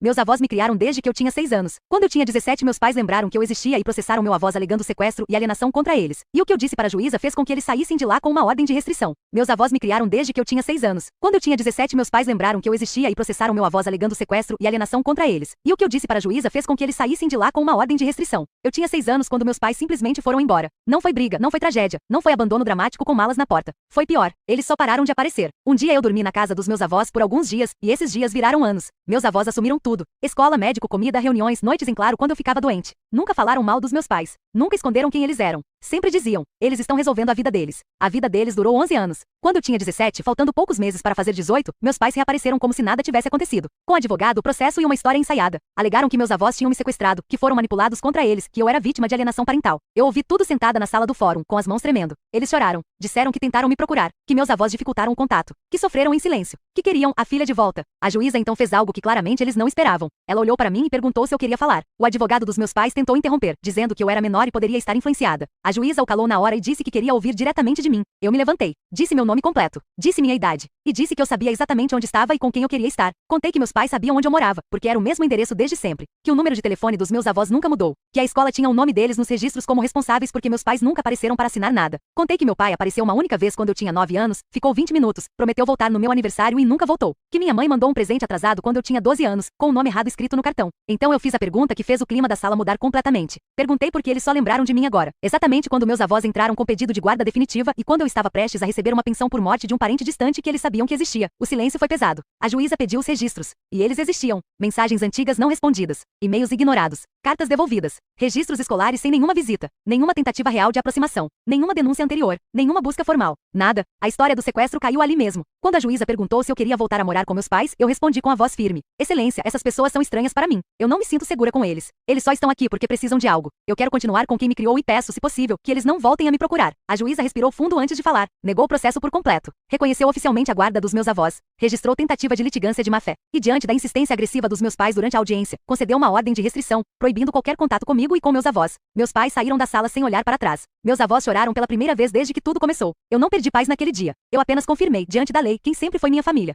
Meus avós me criaram desde que eu tinha 6 anos. Quando eu tinha 17, meus pais lembraram que eu existia e processaram meu avós alegando sequestro e alienação contra eles. E o que eu disse para a juíza fez com que eles saíssem de lá com uma ordem de restrição. Meus avós me criaram desde que eu tinha 6 anos. Quando eu tinha 17, meus pais lembraram que eu existia e processaram meu avós alegando sequestro e alienação contra eles. E o que eu disse para a juíza fez com que eles saíssem de lá com uma ordem de restrição. Eu tinha 6 anos quando meus pais simplesmente foram embora. Não foi briga, não foi tragédia, não foi abandono dramático com malas na porta. Foi pior. Eles só pararam de aparecer. Um dia eu dormi na casa dos meus avós por alguns dias, e esses dias viraram anos. Meus avós assumiram tudo. Escola, médico, comida, reuniões, noites em claro quando eu ficava doente. Nunca falaram mal dos meus pais. Nunca esconderam quem eles eram. Sempre diziam, eles estão resolvendo a vida deles. A vida deles durou 11 anos. Quando eu tinha 17, faltando poucos meses para fazer 18, meus pais reapareceram como se nada tivesse acontecido. Com advogado, processo e uma história ensaiada. Alegaram que meus avós tinham me sequestrado, que foram manipulados contra eles, que eu era vítima de alienação parental. Eu ouvi tudo sentada na sala do fórum, com as mãos tremendo. Eles choraram. Disseram que tentaram me procurar, que meus avós dificultaram o contato, que sofreram em silêncio, que queriam a filha de volta. A juíza então fez algo que claramente eles não esperavam. Ela olhou para mim e perguntou se eu queria falar. O advogado dos meus pais tentou interromper, dizendo que eu era menor e poderia estar influenciada. A juíza o calou na hora e disse que queria ouvir diretamente de mim. Eu me levantei. Disse meu nome completo. Disse minha idade. E disse que eu sabia exatamente onde estava e com quem eu queria estar. Contei que meus pais sabiam onde eu morava, porque era o mesmo endereço desde sempre. Que o número de telefone dos meus avós nunca mudou. Que a escola tinha o nome deles nos registros como responsáveis porque meus pais nunca apareceram para assinar nada. Contei que meu pai apareceu uma única vez quando eu tinha 9 anos, ficou 20 minutos, prometeu voltar no meu aniversário e nunca voltou. Que minha mãe mandou um presente atrasado quando eu tinha 12 anos, com o nome errado escrito no cartão. Então eu fiz a pergunta que fez o clima da sala mudar completamente. Perguntei por que eles só lembraram de mim agora. Exatamente quando meus avós entraram com pedido de guarda definitiva e quando eu estava prestes a receber uma pensão por morte de um parente distante que eles sabiam que existia. O silêncio foi pesado. A juíza pediu os registros. E eles existiam. Mensagens antigas não respondidas. E-mails ignorados. Cartas devolvidas. Registros escolares sem nenhuma visita. Nenhuma tentativa real de aproximação. Nenhuma denúncia anterior. Nenhuma busca formal. Nada. A história do sequestro caiu ali mesmo. Quando a juíza perguntou se eu queria voltar a morar com meus pais, eu respondi com a voz firme. Excelência, essas pessoas são estranhas para mim. Eu não me sinto segura com eles. Eles só estão aqui porque precisam de algo. Eu quero continuar com quem me criou e peço, se possível, que eles não voltem a me procurar. A juíza respirou fundo antes de falar. Negou o processo por completo. Reconheceu oficialmente a guarda dos meus avós. Registrou tentativa de litigância de má-fé. E diante da insistência agressiva dos meus pais durante a audiência, concedeu uma ordem de restrição, proibindo qualquer contato comigo e com meus avós. Meus pais saíram da sala sem olhar para trás. Meus avós choraram pela primeira vez desde que tudo começou. Eu não perdi paz naquele dia. Eu apenas confirmei, diante da lei, quem sempre foi minha família.